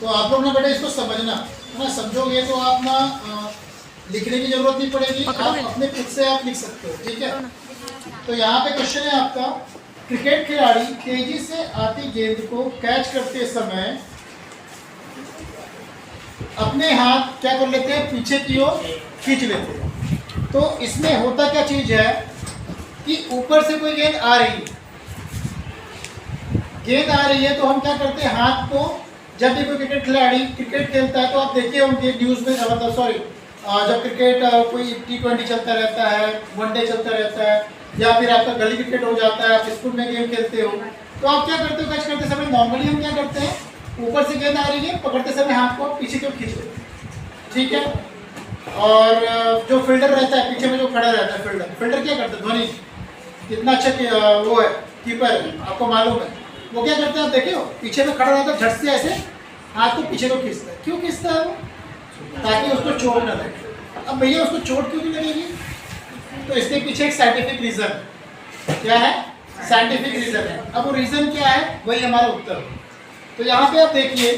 तो आप लोग ना बेटा इसको समझना है ना, समझोगे तो आप ना लिखने की जरूरत नहीं पड़ेगी, आप अपने खुद से आप लिख सकते हो, ठीक है। तो यहाँ पे क्वेश्चन है आपका, क्रिकेट खिलाड़ी तेजी से आती गेंद को कैच करते समय अपने हाथ क्या कर लेते हैं, पीछे की ओर खींच लेते हैं। तो इसमें होता क्या चीज है कि ऊपर से कोई गेंद आ रही है, तो हम क्या करते हैं, हाथ को, जब भी कोई क्रिकेट खिलाड़ी क्रिकेट खेलता है तो आप देखे होंगे न्यूज में, मतलब सॉरी, जब क्रिकेट कोई T20 चलता रहता है, वनडे चलता रहता है, या फिर आपका गली क्रिकेट हो जाता है, आप स्कूल में गेम खेलते हो, तो आप क्या करते हो, कैच करते समय नॉर्मली हम क्या करते हैं, ऊपर से गेंद आ रही है, पकड़ते समय हाथ को पीछे की ओर खींच लेते हैं, ठीक है। और जो फील्डर रहता है पीछे में, जो खड़ा रहता है फील्डर क्या करता है, धोनी कितना अच्छा वो है, कीपर है, आपको मालूम है, वो क्या करते हैं आप देखे हो, पीछे में खड़ा रहता है, झट से ऐसे हाथ को पीछे को खींचता है। क्यों खींचता है वो, ताकि उसको चोट न लगे। अब भैया उसको चोट क्यों नहीं लगेगी, तो इसके पीछे एक साइंटिफिक रीजन है। क्या है, साइंटिफिक रीजन है। अब वो रीजन क्या है, वही हमारा उत्तर। तो यहाँ पे आप देखिए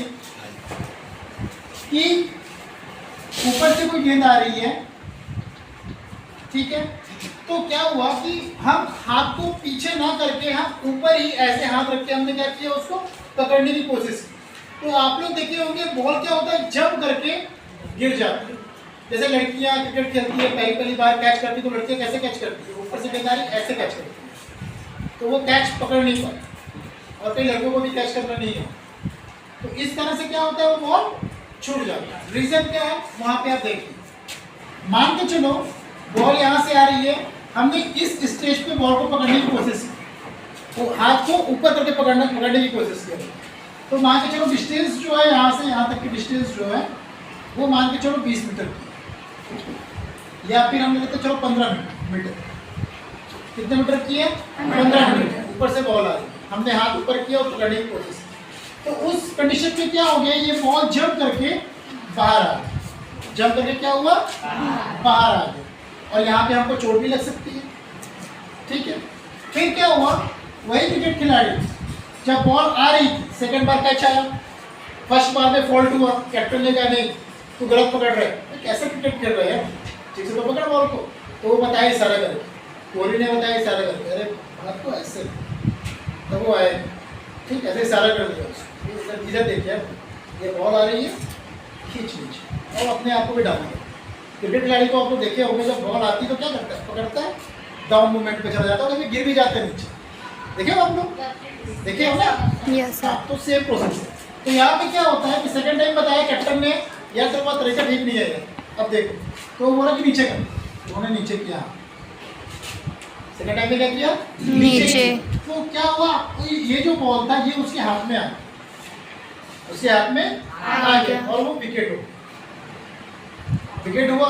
कि ऊपर से कोई गेंद आ रही है, ठीक है, तो क्या हुआ कि हम हाथ को पीछे ना करके हम ऊपर ही ऐसे हाथ रख के हमने क्या किया, उसको पकड़ने की कोशिश की। तो आप लोग देखे होंगे बॉल क्या होता है, जंप करके गिर जाती है। जैसे लड़कियां क्रिकेट खेलती है, पहली बार कैच करती है, तो लड़कियां कैसे कैच करती है, ऊपर से गेंद आ रही ऐसे कैच करती है, तो वो कैच पकड़ नहीं पाती, और कई लड़कों को भी कैच करना नहीं है। तो इस तरह से क्या होता है, वो बॉल छूट जाता है। रीजन क्या है, वहां पे आप देखिए, मान के चलो बॉल यहाँ से आ रही है, हमने इस स्टेज पे बॉल को पकड़ने की कोशिश की, तो हाथ को ऊपर करके पकड़ने की कोशिश की, तो मान के चलो डिस्टेंस जो है यहाँ से यहाँ तक की डिस्टेंस जो है वो मान के चलो 20 मीटर की, या फिर हम लेते चलो 15 मीटर। कितने मीटर की है, 15 मीटर। ऊपर से बॉल आ रही, हमने हाथ ऊपर किया और पकड़ने की कोशिश, तो उस कंडीशन में क्या हो गया, ये बॉल जंप करके बाहर आ गई, जंप करके क्या हुआ, बाहर आ गई, और यहाँ पे हमको चोट भी लग सकती है, ठीक है। फिर क्या हुआ, वही क्रिकेट खिलाड़ी जब बॉल आ रही थी, सेकंड बार कैच आया, फर्स्ट बार में फॉल्ट हुआ, कैप्टन ने कहा नहीं तू गलत पकड़ रहा है, कैसे क्रिकेट खेल रहे हैं, ठीक से तो पकड़ बॉल को, तो वो बताया इशारा करके, कोहली ने बताया इशारा करके, अरे आपको ऐसे, तब वो आए, ठीक ऐसे इशारा कर दिया, इधर देखिए ये बॉल आ रही है, खींच लीजिए, और अपने आप को भी डाउन। क्रिकेट खिलाड़ी को आप लोग देखे होंगे, जब बॉल आती है तो क्या करता है, पकड़ता है, डाउन मूवमेंट पे चला जाता है, कभी गिर भी जाते हैं नीचे, देखे हो आप लोग, देखे हो ना, यस सर। तो सेम प्रोसेस है। तो यहाँ पे क्या होता है कि सेकंड टाइम बताया कैप्टन ने, यार तेरे पास तरीका ठीक नहीं है, अब देखो, तो बोला कि नीचे कर, उन्होंने नीचे किया, सेकंड टाइम में क्या किया, नीचे। तो क्या हुआ, ये जो बॉल था ये उसके हाथ में आया, उसके हाथ में आ गया, और वो विकेट हो, विकेट हुआ,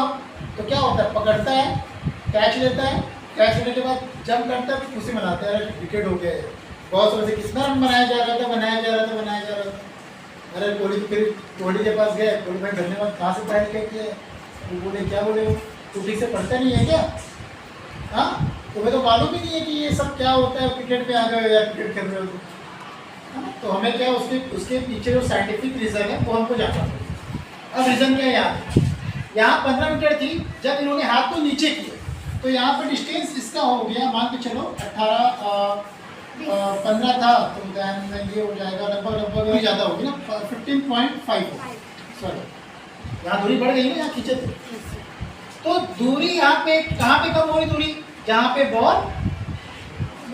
तो क्या होता है, पकड़ता है, कैच लेता है, कैच लेने के बाद जंप करता है, खुशी मनाता है, विकेट हो गया है। बहुत समय से कितना रन बनाया जा रहा था, अरे कोहली, तो फिर कोहली के पास गए, कोहली भाई धन्यवाद, कहाँ से पढ़ाई लिखाई किया है, वो बोले क्या बोले, तू ठीक से पढ़ता नहीं है क्या, हाँ तुम्हें तो मालूम ही नहीं है कि ये सब क्या होता है, क्रिकेट में आ गए या क्रिकेट खेल रहे हो, तो हमें क्या उसके पीछे जो साइंटिफिक रीजन है वो हमको जानना पड़ेगा। अब रीजन क्या है, यहाँ 15 मीटर थी, जब इन्होंने हाथ को नीचे किया तो यहाँ पर डिस्टेंस इसका हो गया, मान के चलो 15 था, तो ये हो जाएगा लगभग ही ज़्यादा होगी ना, 15.5, सॉरी यहाँ दूरी बढ़ गई ना, यहाँ खींचे थे, तो दूरी यहाँ पे कहाँ पे कम हो रही, दूरी जहाँ पे बॉल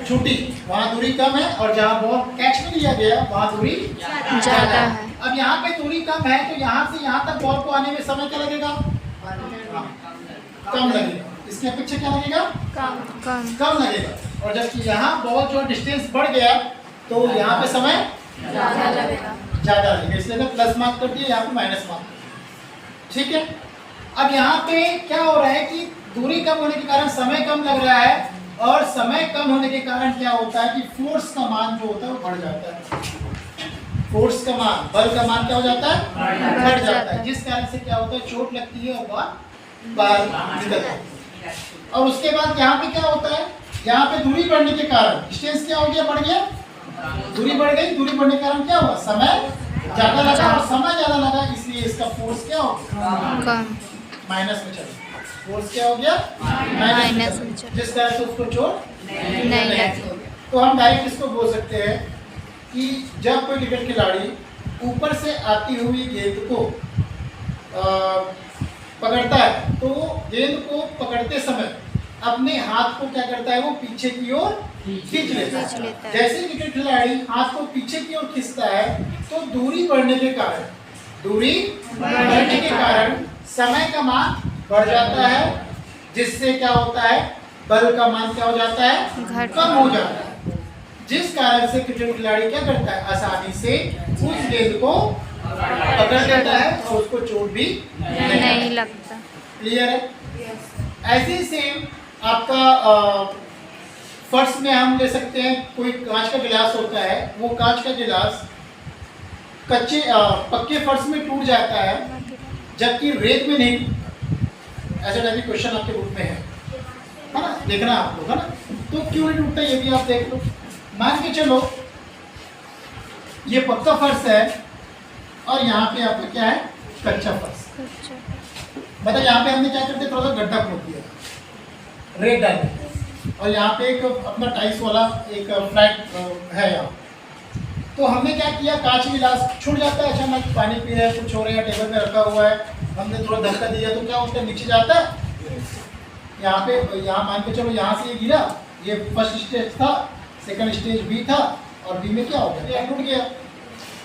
छूटी वहाँ दूरी कम है, और जहाँ बॉल कैच में लिया गया वहाँ दूरी ज़्यादा है। अब यहाँ पे दूरी कम है, तो यहाँ से यहाँ तक बॉल को आने में समय क्या लगेगा, कम लगेगा, इसके अपेक्षा क्या लगेगा, कम लगेगा, और जबकि यहाँ बॉल जो डिस्टेंस बढ़ गया तो यहाँ पे समय ज़्यादा लगेगा, इसलिए मैं प्लस मार्क कर दिया, यहाँ पे माइनस मार्क, ठीक है। अब यहाँ पे क्या हो रहा है कि दूरी कम होने के कारण समय कम लग रहा है, और समय कम होने के कारण क्या होता है कि फोर्स का मान जो होता है वो बढ़ जाता है, फोर्स का मान, बल का मान क्या हो जाता है, बढ़ जाता है, जिस कारण से क्या होता है, चोट लगती है और बाहर निकल जाती है। और उसके बाद यहाँ पे क्या होता है, यहाँ पे दूरी बढ़ने के कारण डिस्टेंस क्या हो गया, बढ़ गया, दूरी बढ़ गई, दूरी बढ़ने के कारण क्या हुआ, समय ज्यादा लगा, और समय ज्यादा लगा इसलिए इसका फोर्स क्या हो गया, कम। माइनस में चला। फोर्स क्या हो गया, माइनस में चला। जिस तरह से उसको चोट नहीं लगी। तो हम डायरेक्ट इसको बोल सकते हैं कि जब कोई क्रिकेट खिलाड़ी ऊपर से आती हुई गेंद को पकड़ता है तो वो गेंद को पकड़ते समय अपने हाथ को क्या करता है, वो पीछे की ओर खींच लेता है। जैसे क्रिकेट खिलाड़ी हाथ को पीछे की ओर खींचता है तो दूरी बढ़ने के कारण समय का मान बढ़ जाता है, जिससे क्या होता है, बल का मान क्या हो जाता है, कम हो जाता है। जिस कारण से क्रिकेट खिलाड़ी क्या करता है, आसानी से उस गेंद को पकड़ लेता है और उसको चोट भी नहीं लगता। क्लियर है? ऐसे ही सेम आपका फर्श में हम ले सकते हैं, कोई कांच का गिलास होता है, वो कांच का गिलास पक्के फर्श में टूट जाता है जबकि रेत में नहीं टूटता। ऐसा टाइप क्वेश्चन आपके बुक में है ना, देखना आप लोग, है ना। तो क्यों नहीं टूटता ये भी आप देख लो। मान के चलो ये पक्का फर्श है और यहाँ पे आपका क्या है, कच्चा फर्श। मतलब यहाँ पे हमने क्या करते, थोड़ा सा गड्ढा खोद दिया, रेत डाल दिया और यहाँ पे एक अपना टाइल्स वाला एक फ्लैट है यहाँ। तो हमने क्या किया, कांच गिलास छूट जाता है, अचानक पानी पी रहे हैं, कुछ हो रहा है, टेबल पे रखा हुआ है, हमने थोड़ा धक्का दिया तो क्या होता है, नीचे जाता है। यहाँ पे, यहाँ मान के चलो यहाँ से ये गिरा, ये फर्स्ट स्टेज था, सेकंड स्टेज बी था और बी में क्या हो गया, ये टूट गया।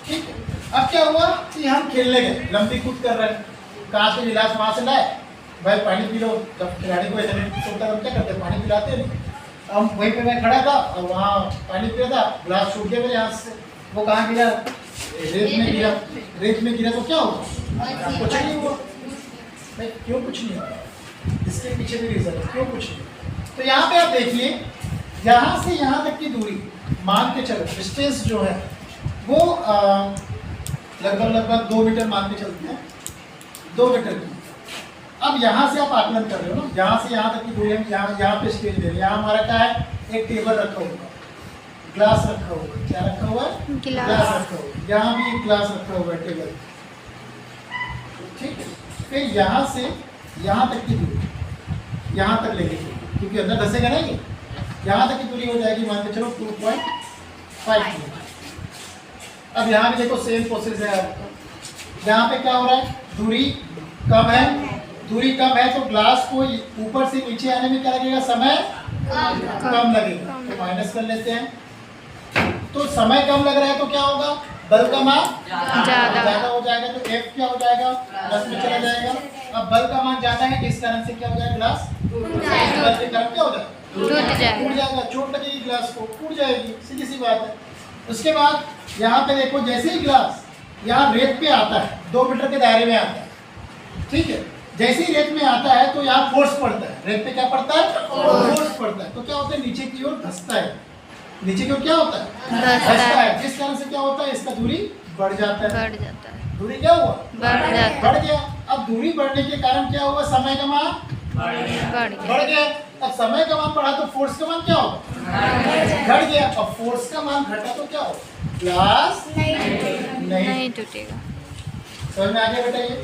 ठीक है, अब क्या हुआ कि हम खेलने गए, लंबी कूद कर रहे हैं, कांच के गिलास वहाँ से लाए, भाई पानी पी लो। जब खिलाड़ी को ऐसा नहीं सोचता हम क्या करते हैं, पानी पिलाते नहीं। हम वहीं पे मैं खड़ा था और वहाँ पानी पी रहा था, गिलास छूट गया मेरे हाथ से, वो कहाँ गिरा, रेत में गिरा। रेत में गिरा तो क्या हुआ, कुछ नहीं हुआ। नहीं, क्यों कुछ नहीं हुआ, इसके पीछे भी रीजन है क्यों कुछ नहीं। तो यहाँ पे आप देखिए, यहाँ से यहाँ तक की दूरी मान के चलो, डिस्टेंस जो है वो लगभग 2 मीटर मान के चलते हैं, 2 मीटर की। अब यहाँ से आप आकलन कर रहे हो ना, यहाँ से यहाँ तक की दूरी हम यहाँ पे स्टेज दे रहे हैं। यहाँ हमारा क्या है, एक टेबल रखा होगा, ग्लास रखा होगा, क्या रखा हुआ है, ग्लास रखा हुआ, यहाँ भी एक ग्लास रखा हुआ है, टेबल। ठीक है, फिर यहाँ से यहाँ तक की दूरी, यहाँ तक लेके चलो, क्योंकि अंदर धसेगा नहीं ये, यहाँ तक की दूरी हो जाएगी मान के चलो 2.5 मीटर। अब यहाँ भी देखो सेम प्रोसेस है आपका, यहाँ पे क्या हो रहा है, दूरी कम है, दूरी कम है तो ग्लास को ऊपर से नीचे आने में क्या लगेगा, समय कम लगेगा, तो माइनस कर लेते हैं। तो समय कम लग रहा है तो क्या होगा, बल का मान ज्यादा हो जाएगा, तो F क्या हो जाएगा, प्लस में चला जाएगा। अब बल का मान ज्यादा है, जिस कारण से क्या हो जाएगा, ग्लास बल के कारण क्या हो जाएगा, टूट जाएगा, चोट लगेगी ग्लास को, टूट जाएगी, सीधी सी बात है। उसके बाद यहाँ पे देखो, जैसे ही ग्लास यहाँ रेत पे आता है, 2 मीटर के दायरे में आता है, ठीक है, जैसे ही रेत में आता है तो यहाँ फोर्स पड़ता है, रेत पे क्या पड़ता है, फोर्स पड़ता है, तो क्या होता है, नीचे की ओर धंसता है, नीचे की ओर क्या होता है, धंसता है, जिस कारण से क्या होता है, इसका दूरी बढ़ जाता है, दूरी क्या हुआ, बढ़ गया। अब दूरी बढ़ने के कारण क्या हुआ, समय का मान बढ़ गया। अब समय का मान बढ़ा तो फोर्स का मान क्या होगा, घट गया। अब फोर्स का मान घटा तो क्या होगा, ग्लास नहीं टूटेगा। समझ में आ गया बेटा ये?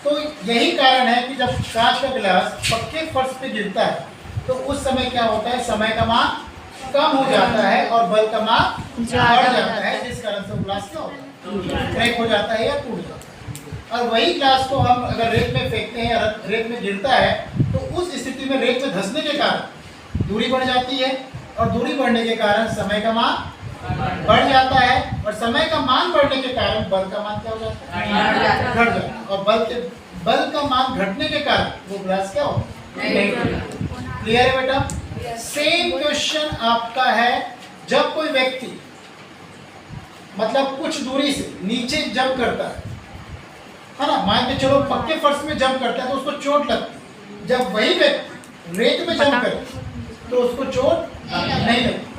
तो यही कारण है कि जब कांच का गिलास पक्के फर्श पे गिरता है तो उस समय क्या होता है, समय का मान कम हो जाता है और बल का मान बढ़ जाता है, जिस कारण से ग्लास क्या होता है, क्रैक हो जाता है या टूट जाता है। और वही ग्लास को हम अगर रेत में फेंकते हैं या रेत में गिरता है तो उस स्थिति में रेत में धंसने के कारण दूरी बढ़ जाती है और दूरी बढ़ने के कारण समय का मान बढ़ जाता है और समय का मान बढ़ने के कारण बल का मान क्या हो जाता है, घट जाता है। और बल का मान घटने के कारण वो ग्लास क्या होता है, क्लियर है बेटा? सेम क्वेश्चन आपका है, जब कोई व्यक्ति मतलब कुछ दूरी से नीचे जंप करता है ना, मान के चलो पक्के फर्श में जंप करता है तो उसको चोट लगती है। जब वही व्यक्ति रेत में जंप करे तो उसको चोट नहीं लगती।